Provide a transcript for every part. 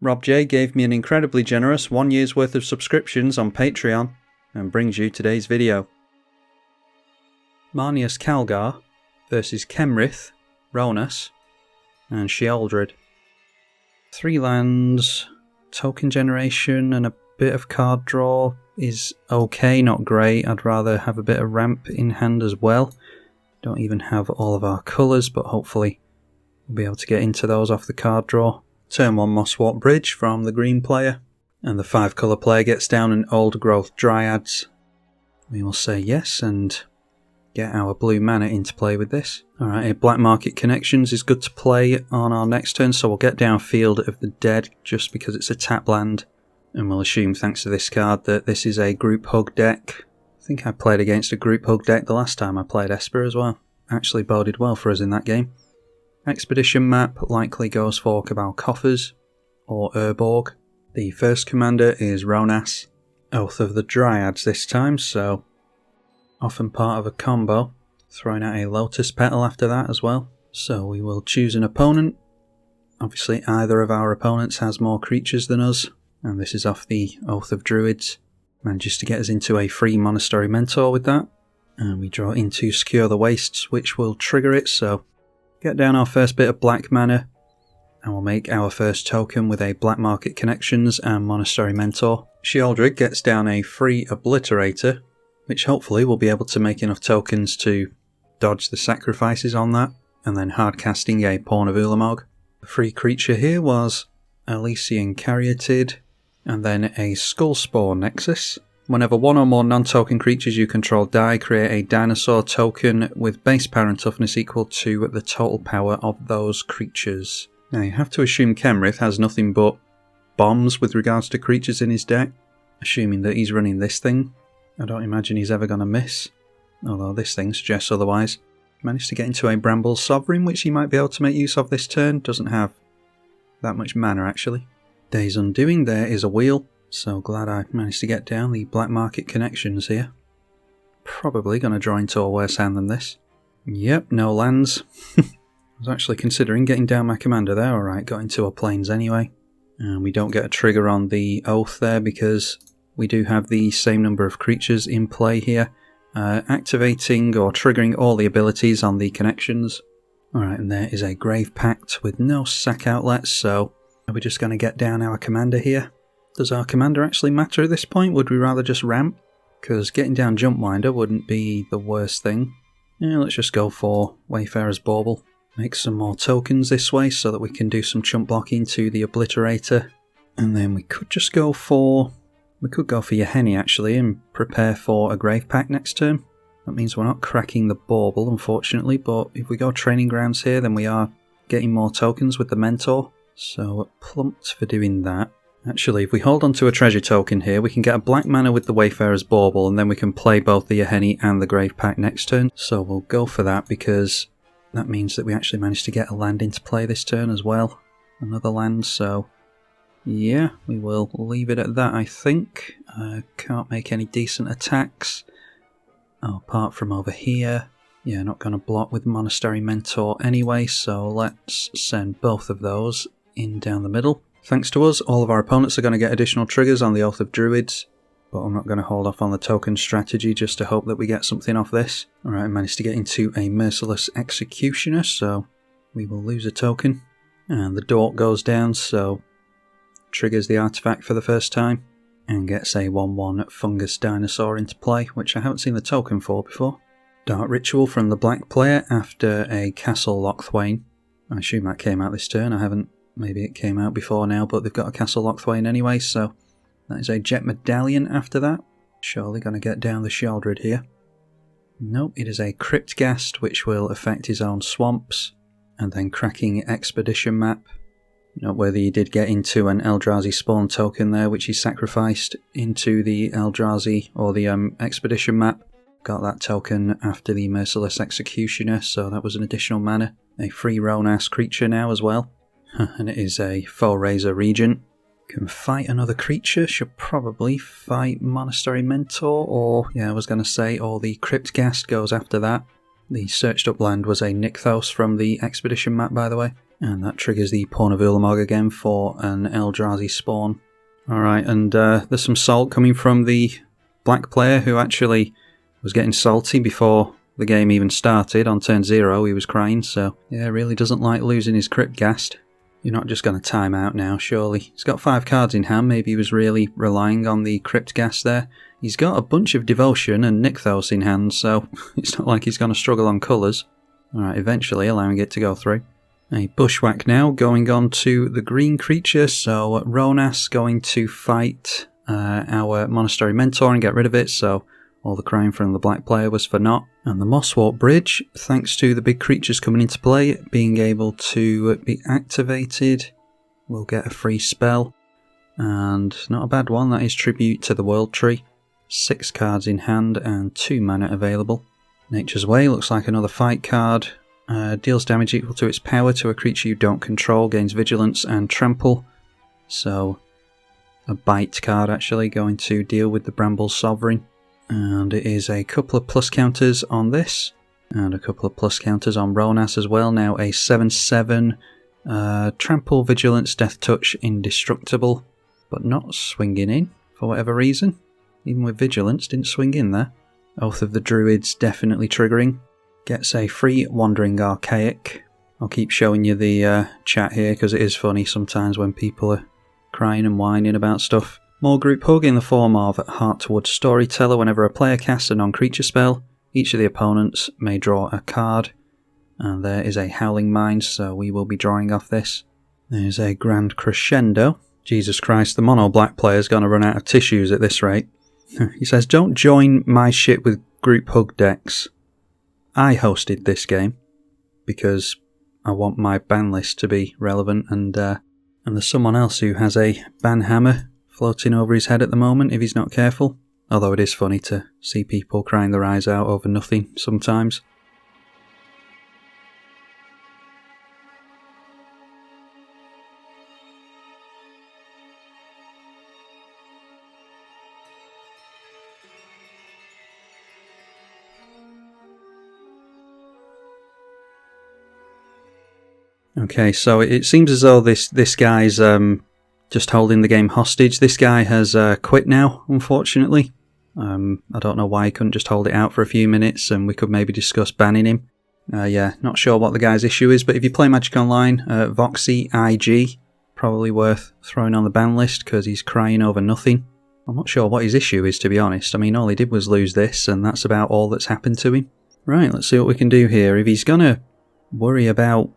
Rob J gave me an incredibly generous 1 year's worth of subscriptions on Patreon and brings you today's video. Marneus Calgar versus Kenrith, Ronas and Sheoldred. 3 lands, token generation and a bit of card draw is okay, not great. I'd rather have a bit of ramp in hand as well. Don't even have all of our colours, but hopefully we'll be able to get into those off the card draw. Turn 1 Mosswort Bridge from the green player, and the 5 colour player gets down an Old Growth Dryads. We will say yes and get our blue mana into play with this. Alright, a Black Market Connections is good to play on our next turn, so we'll get down Field of the Dead just because it's a tap land, and we'll assume thanks to this card that this is a Group Hug deck. I think I played against a Group Hug deck the last time I played Esper as well. Actually boded well for us in that game. Expedition map likely goes for Cabal Coffers or Urborg. The first commander is Ronas, Oath of the Dryads this time, so often part of a combo. Throwing out a Lotus Petal after that as well. So we will choose an opponent. Obviously either of our opponents has more creatures than us, and this is off the Oath of Druids. Manages to get us into a free Monastery Mentor with that. And we draw into Secure the Wastes, which will trigger it, so get down our first bit of black mana, and we'll make our first token with a Black Market Connections and Monastery Mentor. Sheoldred gets down a free Obliterator, which hopefully will be able to make enough tokens to dodge the sacrifices on that, and then hard casting a Pawn of Ulamog. The free creature here was Elysian Caryatid, and then a Skullspore Nexus. Whenever 1 or more non-token creatures you control die, create a dinosaur token with base power and toughness equal to the total power of those creatures. Now you have to assume Kenrith has nothing but bombs with regards to creatures in his deck, assuming that he's running this thing. I don't imagine he's ever going to miss, although this thing suggests otherwise. Managed to get into a Bramble Sovereign, which he might be able to make use of this turn. Doesn't have that much mana actually. Days Undoing, there is a wheel. So glad I managed to get down the Black Market Connections here. Probably going to draw into a worse hand than this. Yep, no lands. I was actually considering getting down my commander there. Alright, got into a Plains anyway. And we don't get a trigger on the Oath there because we do have the same number of creatures in play here. Activating or triggering all the abilities on the connections. Alright, and there is a Grave Pact with no sack outlets, so are we just going to get down our commander here? Does our commander actually matter at this point? Would we rather just ramp? Because getting down Jumpwinder wouldn't be the worst thing. Yeah, let's just go for Wayfarer's Bauble. Make some more tokens this way so that we can do some chump blocking to the Obliterator. And then we could just go for... We could go for Yahenni actually and prepare for a Grave Pact next turn. That means we're not cracking the Bauble unfortunately, but if we go Training Grounds here then we are getting more tokens with the Mentor. So plumped for doing that. Actually, if we hold on to a treasure token here, we can get a black mana with the Wayfarer's Bauble, and then we can play both the Yahenni and the Grave Pact next turn. So we'll go for that, because that means that we actually managed to get a land into play this turn as well. Another land, so yeah, we will leave it at that, I think. Can't make any decent attacks. Oh, apart from over here. Yeah, not going to block with Monastery Mentor anyway, so let's send both of those in down the middle. Thanks to us, all of our opponents are going to get additional triggers on the Oath of Druids, but I'm not going to hold off on the token strategy just to hope that we get something off this. Alright, I managed to get into a Merciless Executioner, so we will lose a token. And the Dork goes down, so triggers the artifact for the first time, and gets a 1/1 Fungus Dinosaur into play, which I haven't seen the token for before. Dark Ritual from the black player after a Castle Lochthwain. I assume that came out this turn, I haven't. Maybe it came out before now, but they've got a Castle Lochthwain anyway, so that is a Jet Medallion after that. Surely going to get down the Sheoldred here. Nope, it is a Cryptghast, which will affect his own swamps, and then cracking Expedition map. Noteworthy he did get into an Eldrazi spawn token there, which he sacrificed into the Eldrazi, or the Expedition map. Got that token after the Merciless Executioner, so that was an additional mana. A free Ronas creature now as well. And it is a Foe-Raiser Regent. Can fight another creature, should probably fight Monastery Mentor, or, yeah, I was going to say, or the Cryptghast goes after that. The searched up land was a Nykthos from the Expedition map, by the way. And that triggers the Pawn of Ulamog again for an Eldrazi spawn. Alright, and there's some salt coming from the black player who actually was getting salty before the game even started. On turn 0 he was crying, so yeah, really doesn't like losing his Crypt Ghast. You're not just going to time out now, surely. He's got 5 cards in hand, maybe he was really relying on the Crypt Ghast there. He's got a bunch of Devotion and Nykthos in hand, so it's not like he's going to struggle on colours. Alright, eventually allowing it to go through. A Bushwhack now, going on to the green creature, so Ronas going to fight our Monastery Mentor and get rid of it, so all the crying from the black player was for naught. And the Mosswalk Bridge, thanks to the big creatures coming into play, being able to be activated, we'll get a free spell. And not a bad one, that is Tribute to the World Tree. 6 cards in hand and 2 mana available. Nature's Way looks like another fight card. Deals damage equal to its power to a creature you don't control, gains Vigilance and Trample. So, a bite card actually, going to deal with the Bramble Sovereign. And it is a couple of plus counters on this, and a couple of plus counters on Ronas as well. Now a 7/7, Trample, Vigilance, Death Touch, Indestructible, but not swinging in for whatever reason. Even with Vigilance, didn't swing in there. Oath of the Druids definitely triggering. Gets a free Wandering Archaic. I'll keep showing you the chat here because it is funny sometimes when people are crying and whining about stuff. More Group Hug in the form of Heartwood Storyteller. Whenever a player casts a non-creature spell, each of the opponents may draw a card. And there is a Howling Mine, so we will be drawing off this. There's a Grand Crescendo. Jesus Christ, the mono black player's going to run out of tissues at this rate. He says, don't join my shit with Group Hug decks. I hosted this game because I want my ban list to be relevant, and there's someone else who has a ban hammer floating over his head at the moment if he's not careful. Although it is funny to see people crying their eyes out over nothing sometimes. Okay, so it seems as though this guy's just holding the game hostage. This guy has quit now, unfortunately. I don't know why he couldn't just hold it out for a few minutes and we could maybe discuss banning him. Yeah, not sure what the guy's issue is, but if you play Magic Online, Voxy IG, probably worth throwing on the ban list because he's crying over nothing. I'm not sure what his issue is, to be honest. I mean, all he did was lose this, and that's about all that's happened to him. Right, let's see what we can do here. If he's going to worry about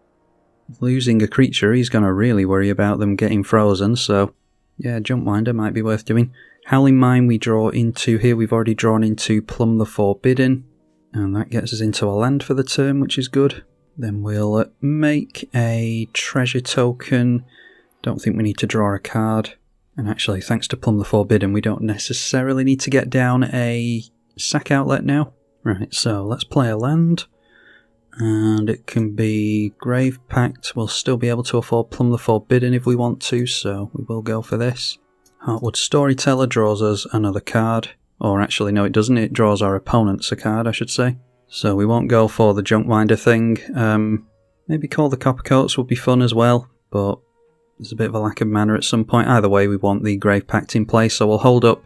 losing a creature, he's going to really worry about them getting frozen, so yeah, Jumpwinder might be worth doing. Howling Mine we draw into here. We've already drawn into Plumb the Forbidden, and that gets us into a land for the turn, which is good. Then we'll make a treasure token. Don't think we need to draw a card. And actually, thanks to Plumb the Forbidden, we don't necessarily need to get down a sack outlet now. Right, so let's play a land. And it can be Grave Pact. We'll still be able to afford Plumb the Forbidden if we want to, so we will go for this. Heartwood Storyteller draws us another card. Or actually, no, it doesn't. It draws our opponents a card, I should say. So we won't go for the Junkwinder thing. Maybe Call the Coppercoats would be fun as well, but there's a bit of a lack of mana at some point. Either way, we want the Grave Pact in place, so we'll hold up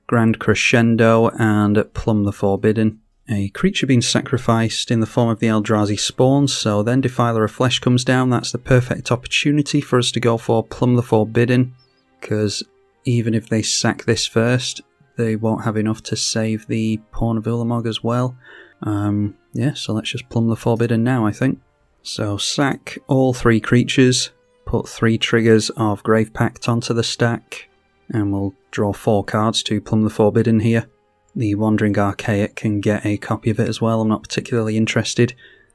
Grand Crescendo and Plumb the Forbidden. A creature being sacrificed in the form of the Eldrazi spawns, so then Defiler of Flesh comes down. That's the perfect opportunity for us to go for Plumb the Forbidden, because even if they sack this first, they won't have enough to save the Pawn of Ulamog as well. Yeah, so let's just Plumb the Forbidden now, I think. So sack all 3 creatures, put 3 triggers of Grave Pact onto the stack, and we'll draw 4 cards to Plumb the Forbidden here. The Wandering Archaic can get a copy of it as well, I'm not particularly interested.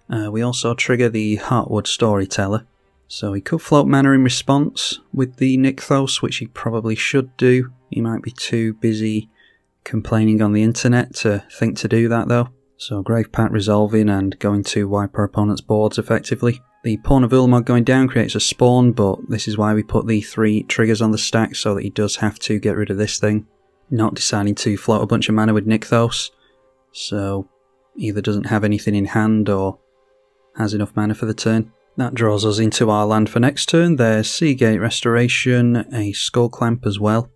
We also trigger the Heartwood Storyteller, so he could float mana in response with the Nykthos, which he probably should do. He might be too busy complaining on the internet to think to do that though. So Grave Pact resolving and going to wipe our opponent's boards effectively. The Pawn of Ulamog going down creates a spawn, but this is why we put the 3 triggers on the stack, so that he does have to get rid of this thing. Not deciding to float a bunch of mana with Nykthos, so either doesn't have anything in hand or has enough mana for the turn. That draws us into our land for next turn. There's Seagate Restoration, a Skull Clamp as well.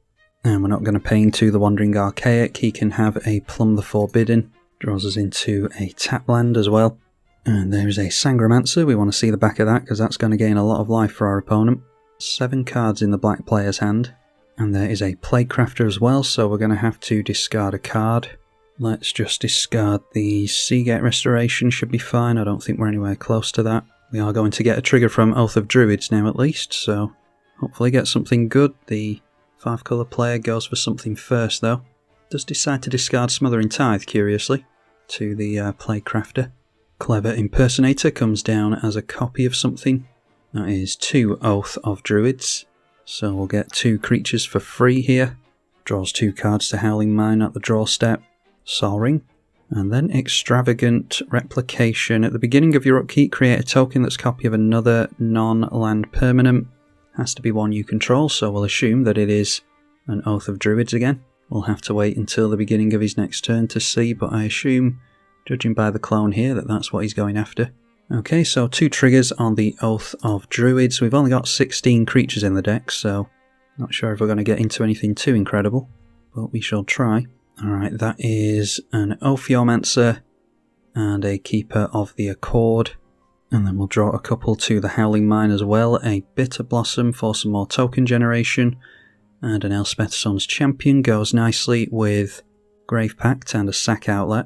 And we're not going to pay into the Wandering Archaic. He can have a Plumb the Forbidden. Draws us into a tap land as well. And there's a Sangromancer. We want to see the back of that because that's going to gain a lot of life for our opponent. 7 cards in the black player's hand. And there is a Plaguecrafter as well, so we're going to have to discard a card. Let's just discard the Seagate Restoration, should be fine. I don't think we're anywhere close to that. We are going to get a trigger from Oath of Druids now at least, so hopefully get something good. The 5-colour player goes for something first though. Does decide to discard Smothering Tithe, curiously, to the Plaguecrafter. Clever Impersonator comes down as a copy of something. That is 2 Oath of Druids. So we'll get 2 creatures for free here. Draws 2 cards to Howling Mine at the draw step. Sol Ring. And then Extravagant Replication. At the beginning of your upkeep, create a token that's a copy of another non-land permanent. Has to be one you control, so we'll assume that it is an Oath of Druids again. We'll have to wait until the beginning of his next turn to see, but I assume, judging by the clone here, that that's what he's going after. Okay, so 2 triggers on the Oath of Druids. We've only got 16 creatures in the deck, so not sure if we're going to get into anything too incredible, but we shall try. Alright, that is an Ophiomancer and a Keeper of the Accord. And then we'll draw a couple to the Howling Mine as well. A Bitter Blossom for some more token generation. And an Elspeth Sun's Champion goes nicely with Grave Pact and a Sack Outlet.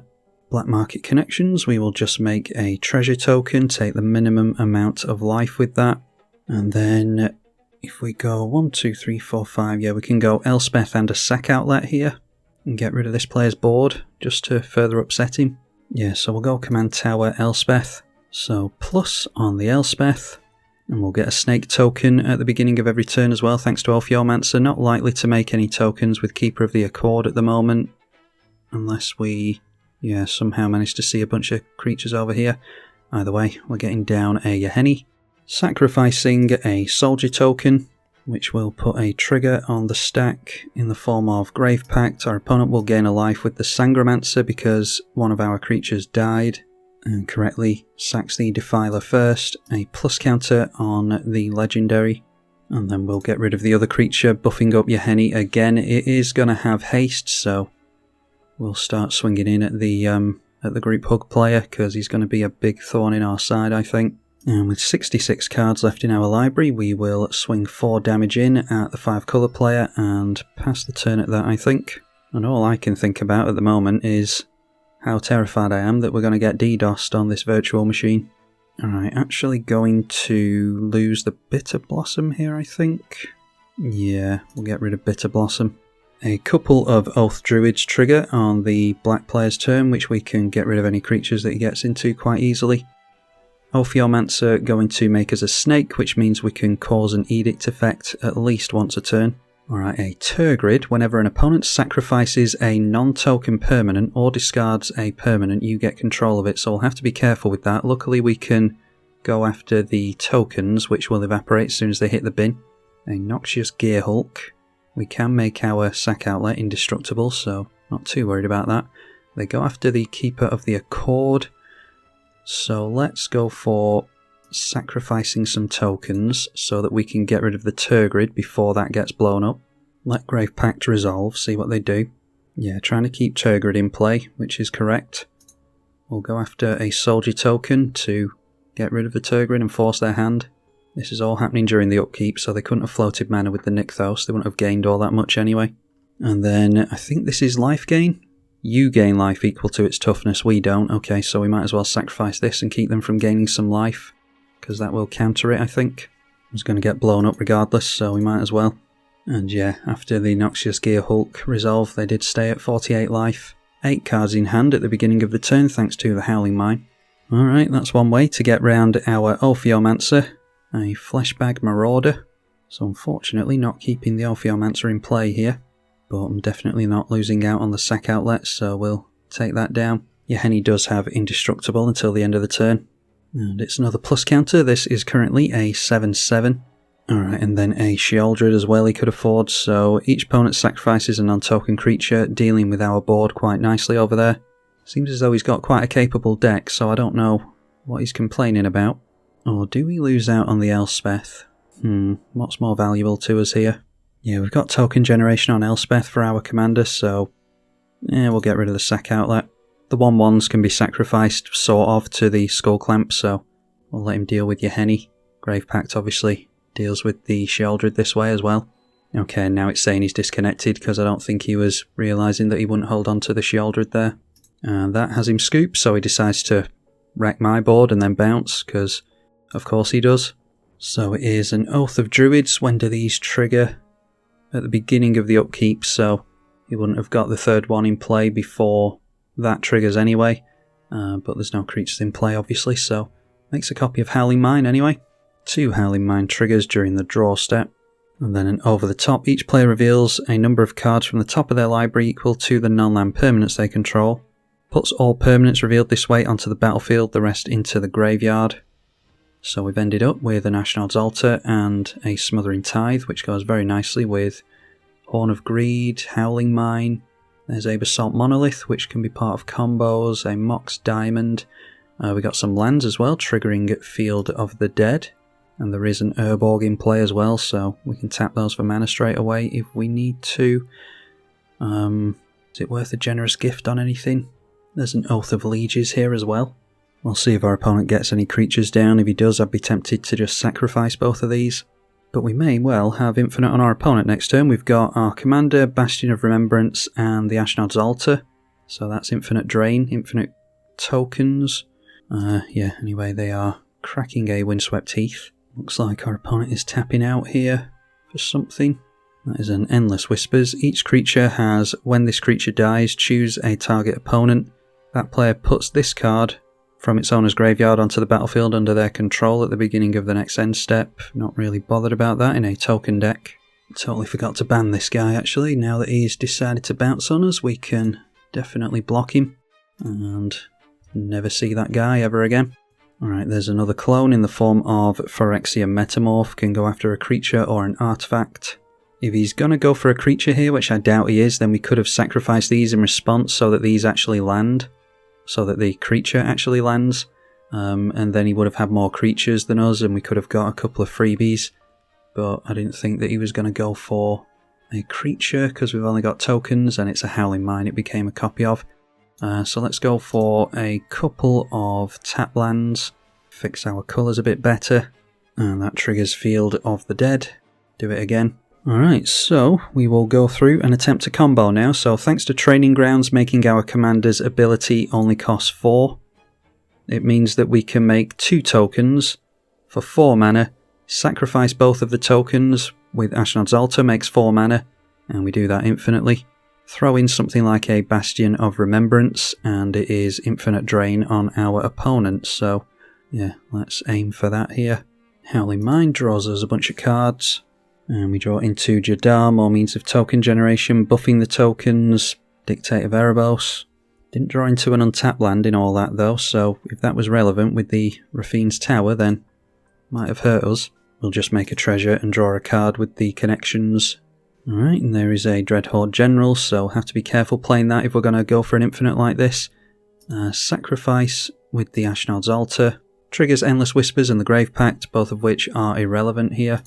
Black Market Connections, we will just make a treasure token, take the minimum amount of life with that. And then if we go 1, 2, 3, 4, 5, yeah, we can go Elspeth and a Sack Outlet here. And get rid of this player's board, just to further upset him. Yeah, so we'll go Command Tower Elspeth. So plus on the Elspeth. And we'll get a Snake token at the beginning of every turn as well, thanks to Ophiomancer. Not likely to make any tokens with Keeper of the Accord at the moment. Unless we, yeah, somehow manage to see a bunch of creatures over here. Either way, we're getting down a Yahenni. Sacrificing a Soldier token, which will put a trigger on the stack in the form of Grave Pact. Our opponent will gain a life with the Sangromancer because one of our creatures died and correctly sacks the Defiler first. A plus counter on the Legendary, and then we'll get rid of the other creature, buffing up Yahenni again. It is going to have haste, so we'll start swinging in at the group hug player because he's going to be a big thorn in our side, I think. And with 66 cards left in our library, we will swing 4 damage in at the 5-colour player and pass the turn at that, I think. And all I can think about at the moment is how terrified I am that we're going to get DDoSed on this virtual machine. Alright, actually going to lose the Bitter Blossom here, I think. Yeah, we'll get rid of Bitter Blossom. A couple of Oath Druids trigger on the black player's turn, which we can get rid of any creatures that he gets into quite easily. Ophiomancer going to make us a Snake, which means we can cause an Edict effect at least once a turn. Alright, a Tergrid. Whenever an opponent sacrifices a non-token permanent or discards a permanent, you get control of it, so we'll have to be careful with that. Luckily we can go after the tokens, which will evaporate as soon as they hit the bin. A Noxious Gearhulk. We can make our Sack Outlet indestructible, so not too worried about that. They go after the Keeper of the Accord. So let's go for sacrificing some tokens so that we can get rid of the Tergrid before that gets blown up. Let Grave Pact resolve, see what they do. Yeah, trying to keep Tergrid in play, which is correct. We'll go after a Soldier token to get rid of the Tergrid and force their hand. This is all happening during the upkeep, so they couldn't have floated mana with the Nykthos. They wouldn't have gained all that much anyway. And then I think this is life gain. You gain life equal to its toughness, we don't. Okay, so we might as well sacrifice this and keep them from gaining some life, because that will counter it, I think. It's going to get blown up regardless, so we might as well. And yeah, after the Noxious Gearhulk resolve, they did stay at 48 life. 8 cards in hand at the beginning of the turn, thanks to the Howling Mine. Alright, that's one way to get round our Ophiomancer. A Fleshbag Marauder. So unfortunately not keeping the Ophiomancer in play here. But I'm definitely not losing out on the Sack Outlet, so we'll take that down. Yahenni does have Indestructible until the end of the turn. And it's another plus counter. This is currently a 7/7. Alright, and then a Sheoldred as well he could afford, so each opponent sacrifices a non-token creature, dealing with our board quite nicely over there. Seems as though he's got quite a capable deck, so I don't know what he's complaining about. Or do we lose out on the Elspeth? What's more valuable to us here? Yeah, we've got token generation on Elspeth for our commander, so yeah, we'll get rid of the sack outlet. The 1/1s can be sacrificed, sort of, to the Skull Clamp, so we'll let him deal with your Henny. Grave Pact obviously deals with the Sheoldred this way as well. Okay, now it's saying he's disconnected because I don't think he was realising that he wouldn't hold on to the Sheoldred there. And that has him scooped, so he decides to wreck my board and then bounce, because of course he does. So it is an Oath of Druids. When do these trigger? At the beginning of the upkeep, so he wouldn't have got the third one in play before that triggers anyway. But there's no creatures in play obviously, so makes a copy of Howling Mine anyway. 2 Howling Mine triggers during the draw step. And then an over the top, each player reveals a number of cards from the top of their library equal to the non-land permanents they control. Puts all permanents revealed this way onto the battlefield, the rest into the graveyard. So we've ended up with an Ashnod's Altar and a Smothering Tithe, which goes very nicely with Horn of Greed, Howling Mine. There's a Basalt Monolith, which can be part of combos, a Mox Diamond. We got some lands as well, triggering Field of the Dead. And there is an Urborg in play as well, so we can tap those for mana straight away if we need to. Is it worth a generous gift on anything? There's an Oath of Lieges here as well. We'll see if our opponent gets any creatures down. If he does, I'd be tempted to just sacrifice both of these. But we may well have infinite on our opponent next turn. We've got our commander, Bastion of Remembrance, and the Ashnod's Altar. So that's infinite drain, infinite tokens. Yeah, anyway, they are cracking a Windswept Heath. Looks like our opponent is tapping out here for something. That is an Endless Whispers. Each creature has, when this creature dies, choose a target opponent. That player puts this card from its owner's graveyard onto the battlefield under their control at the beginning of the next end step. Not really bothered about that in a token deck. Totally forgot to ban this guy actually. Now that he's decided to bounce on us, we can definitely block him and never see that guy ever again. Alright, there's another clone in the form of Phyrexia Metamorph, can go after a creature or an artifact. If he's going to go for a creature here, which I doubt he is, then we could have sacrificed these in response so that these actually land. So that the creature actually lands. And then he would have had more creatures than us and we could have got a couple of freebies. But I didn't think that he was going to go for a creature because we've only got tokens and it's a Howling Mine it became a copy of. So let's go for a couple of tap lands. Fix our colours a bit better. And that triggers Field of the Dead. Do it again. Alright, so we will go through and attempt a combo now. So thanks to Training Grounds making our commander's ability only cost 4, it means that we can make 2 tokens for 4 mana, sacrifice both of the tokens with Ashnod's Altar makes 4 mana, and we do that infinitely. Throw in something like a Bastion of Remembrance, and it is infinite drain on our opponent. So yeah, let's aim for that here. Howling Mine draws us a bunch of cards. And we draw into Jadar, more means of token generation, buffing the tokens, Dictate of Erebos. Didn't draw into an untapped land in all that though, so if that was relevant with the Rafine's Tower then might have hurt us. We'll just make a treasure and draw a card with the connections. Alright, and there is a Dreadhorde General, so have to be careful playing that if we're going to go for an infinite like this. Sacrifice with the Ashnod's Altar. Triggers Endless Whispers and the Grave Pact, both of which are irrelevant here.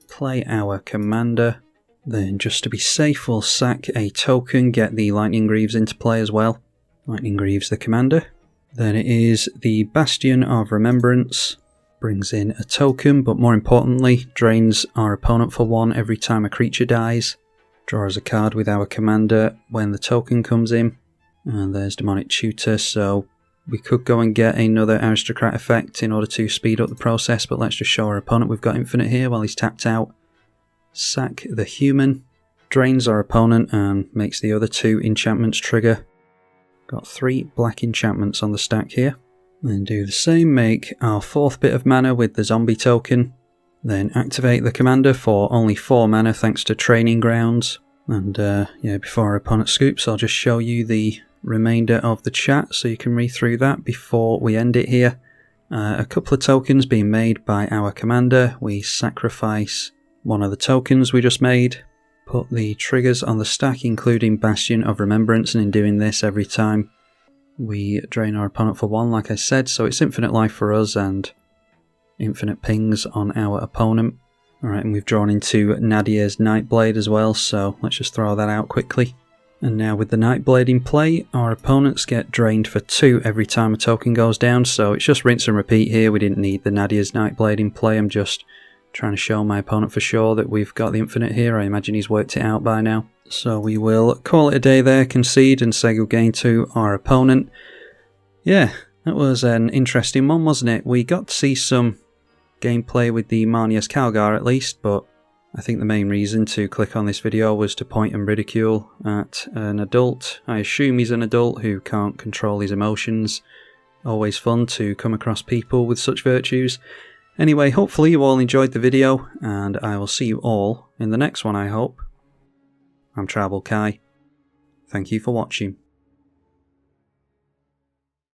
Play our commander. Then just to be safe we'll sack a token, get the Lightning Greaves into play as well. Lightning Greaves the commander. Then it is the Bastion of Remembrance. Brings in a token, but more importantly drains our opponent for 1 every time a creature dies. Draws a card with our commander when the token comes in. And there's Demonic Tutor, so we could go and get another Aristocrat effect in order to speed up the process, but let's just show our opponent we've got infinite here while he's tapped out. Sack the human, drains our opponent and makes the other 2 enchantments trigger. Got 3 black enchantments on the stack here. Then do the same, make our 4th bit of mana with the zombie token. Then activate the commander for only 4 mana thanks to Training Grounds. And yeah, before our opponent scoops, I'll just show you the remainder of the chat so you can read through that before we end it here. A couple of tokens being made by our commander. We sacrifice one of the tokens we just made. Put the triggers on the stack including Bastion of Remembrance, and in doing this every time we drain our opponent for 1 like I said, so it's infinite life for us and infinite pings on our opponent. Alright, and we've drawn into Nadia's Nightblade as well, so let's just throw that out quickly. And now with the Nightblade in play, our opponents get drained for 2 every time a token goes down, so it's just rinse and repeat here. We didn't need the Nadia's Nightblade in play. I'm just trying to show my opponent for sure that we've got the infinite here. I imagine he's worked it out by now. So we will call it a day there, concede, and say good game to our opponent. Yeah, that was an interesting one, wasn't it? We got to see some gameplay with the Marneus Calgar at least, but I think the main reason to click on this video was to point and ridicule at an adult. I assume he's an adult who can't control his emotions. Always fun to come across people with such virtues. Anyway, hopefully you all enjoyed the video, and I will see you all in the next one, I hope. I'm tribalkai. Thank you for watching.